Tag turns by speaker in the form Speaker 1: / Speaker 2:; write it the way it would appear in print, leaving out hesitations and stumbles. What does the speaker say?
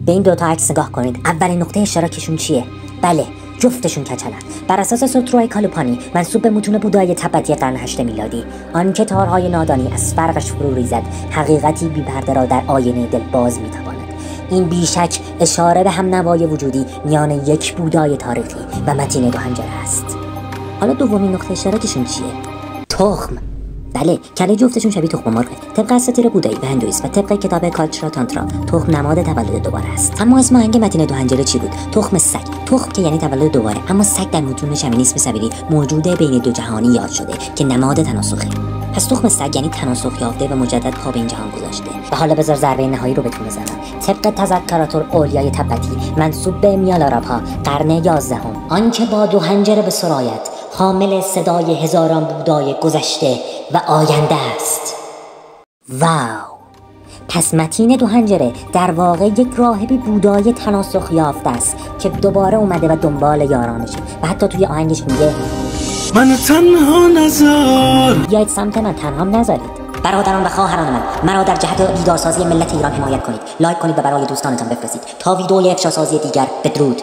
Speaker 1: به این دوتا عکس نگاه کنید. اولین نقطه اشتراکشون چیه؟ بله، جفتشون کچلن. بر اساس سوتروی کالوپانی منسوب به متون بودایی تبتی قرن 8 میلادی، آن که تارهای نادانی از فرقش فرو ریزد حقیقتی بی پرده را در آینه دل باز میتواند. این بیشک اشاره به هم نوای وجودی میان یک بودای تاریخی و متین دو حنجره است. حالا دومین نقطه اشتراکشون چیه؟ تخم. بله، کله جفتشون شبیه تخم مرغه. طبق اساطیر بودایی و هندوئیسم و طبق کتاب کالچرا تانترا، تخم نماد تولد دوباره است. اما اسم آهنگ متین دو حنجره چی بود؟ تخم سگ. تخم که یعنی تولد دوباره، اما سگ در متون شمینیسم سبیلی موجود بین دو جهانی یاد شده که نماد تناسخه. پس تخم سگ یعنی تناسخ یافته و مجدد پا به این جهان گذاشته. و حالا بذار ضربه نهایی رو بهتون بزنم. طبق تذکرات الاولیای تبتی منسوب به میالارابها قرن 11، آنکه با دو حنجره به سرایت حامل صدای هزاران بودای گذشته و آینده است. واو! پس متین دو حنجره در واقع یک راهبی بودای تناسخ یافته است که دوباره اومده و دنبال یارانشه و حتی توی آهنگش میگه
Speaker 2: من تنها نذار،
Speaker 1: بیاید سمت من، تنهام نذارید. برادران و خواهران من، مرا در جهت دیدارسازی ملت ایران حمایت کنید. لایک کنید و برای دوستانتان بفرستید تا ویدئوی افشاسازی دیگر. بدرود.